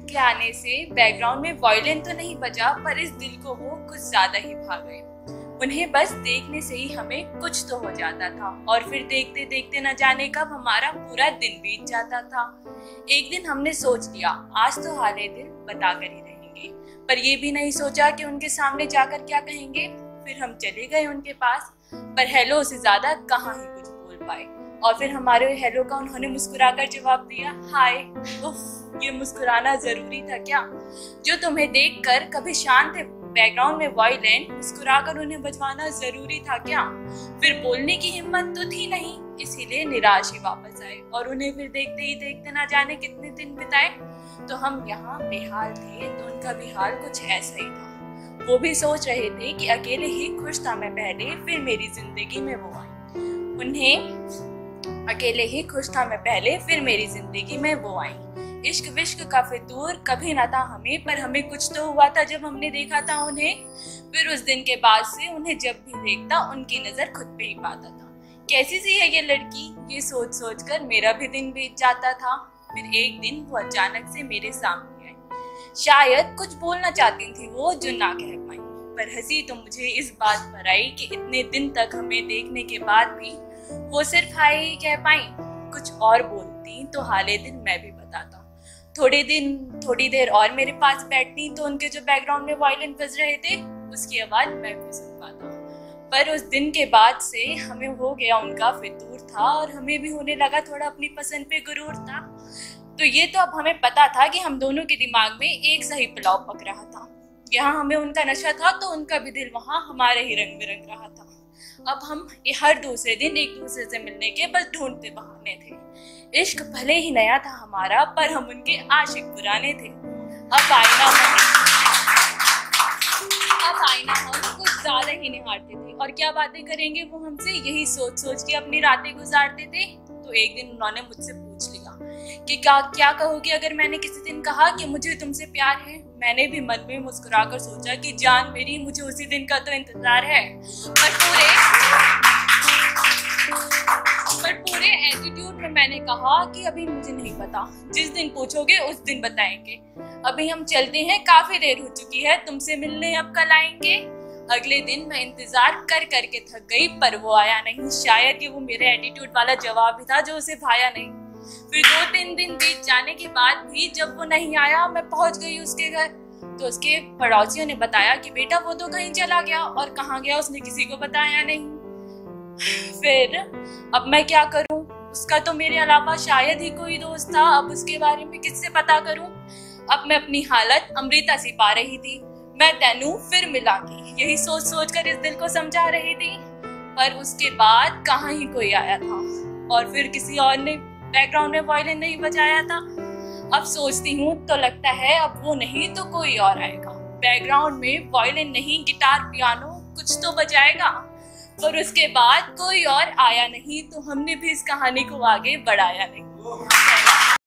के आने से बैकग्राउंड में वायलिन तो नहीं बजा, पर इस दिल को वो कुछ ज्यादा ही भा गए। उन्हें बस देखने से ही हमें कुछ तो हो जाता था और फिर देखते देखते न जाने कब हमारा पूरा दिन बीत जाता था। एक दिन हमने सोच लिया आज तो हाले दिल बताकर ही रहेंगे, पर ये भी नहीं सोचा कि उनके सामने जाकर क्या कहेंगे। फिर हम चले गए उनके पास, पर हेलो से ज्यादा कहाँ ही कुछ बोल पाए। और फिर हमारे हेलो का उन्होंने मुस्कुराकर जवाब दिया, हाय। उफ, ये मुस्कुराना जरूरी था क्या? जो तुम्हें देखकर कभी शांत थे बैकग्राउंड में वायलिन, मुस्कुराकर उन्हें बजवाना जरूरी था क्या? फिर बोलने की हिम्मत तो थी नहीं, इसीलिए निराश ही वापस आए और उन्हें फिर देखते ही देखते ना जाने कितने दिन बिताए। तो हम यहाँ बेहाल थे तो उनका भी हाल कुछ ऐसा ही था। वो भी सोच रहे थे कि अकेले ही खुश था मैं पहले, फिर मेरी जिंदगी में वो आई। उन्हें अकेले ही खुश था मैं पहले, फिर मेरी जिंदगी में वो आई। इश्क विश्क का फितूर कभी ना था हमें, पर हमें कुछ तो हुआ था जब हमने देखा था उन्हें। फिर उस दिन के बाद से उन्हें जब भी देखता उनकी नजर खुद पे ही पाता था। कैसी सी है ये लड़की, ये सोच सोच कर मेरा भी दिन बीत जाता था। फिर एक दिन वो अचानक से मेरे सामने आई। शायद कुछ बोलना चाहती थी वो जो ना कह पाई, पर हंसी तो मुझे इस बात पर आई कि इतने दिन तक हमें देखने के बाद भी वो सिर्फ हाय ही कह पाई। कुछ और बोलती तो हाले दिन मैं भी बताता। थोड़ी देर और मेरे पास बैठती तो उनके जो बैकग्राउंड में वायलिन बज रहे थे उसकी आवाज मैं भी सुन पाता। पर उस दिन के बाद से हमें हो गया उनका फितूर था और हमें भी होने लगा थोड़ा अपनी पसंद पे गुरूर था। तो ये तो अब हमें पता था कि हम दोनों के दिमाग में एक सही पुलाव पक रहा था। यहाँ हमें उनका नशा था तो उनका भी दिल वहाँ हमारे ही रंग में रंग रहा था। अब हम हर दूसरे दिन एक दूसरे से मिलने के बस ढूंढते बहाने थे। इश्क भले ही नया था हमारा, पर हम उनके आशिक पुराने थे। अब आईना हम कुछ ज्यादा ही निहारते थे और क्या बातें करेंगे वो हमसे, यही सोच सोच के अपनी रातें गुजारते थे। तो एक दिन उन्होंने मुझसे पूछ लिया कि क्या कहोगे अगर मैंने किसी दिन कहा कि मुझे तुमसे प्यार है। मैंने भी मन में मुस्कुराकर सोचा कि जान मेरी, मुझे उसी दिन का तो इंतजार है। पर पूरे एटीट्यूड में मैंने कहा कि अभी मुझे नहीं पता, जिस दिन पूछोगे उस दिन बताएंगे। अभी हम चलते हैं, काफी देर हो चुकी है, तुमसे मिलने अब कल आएंगे। अगले दिन मैं इंतजार कर करके थक गई, पर वो आया नहीं। शायद ये वो मेरे एटीट्यूड वाला जवाब भी था जो उसे भाया नहीं। फिर 2-3 दिन बीत जाने के बाद भी जब वो नहीं आया, मैं पहुंच गई उसके घर। तो उसके पड़ोसियों ने बताया कि बेटा वो तो कहीं चला गया, और कहाँ गया उसने किसी को बताया नहीं। फिर अब मैं क्या करूं, उसका तो मेरे अलावा शायद ही कोई दोस्त था, अब उसके बारे में किससे पता करूं। अब मैं अपनी हालत अमृता सी पा रही थी, मैं तेनू फिर मिलांगी, यही सोच सोच कर इस दिल को समझा रही थी। पर उसके बाद कहाँ ही कोई आया था और फिर किसी और ने बैकग्राउंड में वायलिन नहीं बजाया था। अब सोचती हूँ तो लगता है अब वो नहीं तो कोई और आएगा, बैकग्राउंड में वायलिन नहीं गिटार पियानो कुछ तो बजाएगा। पर उसके बाद कोई और आया नहीं, तो हमने भी इस कहानी को आगे बढ़ाया नहीं।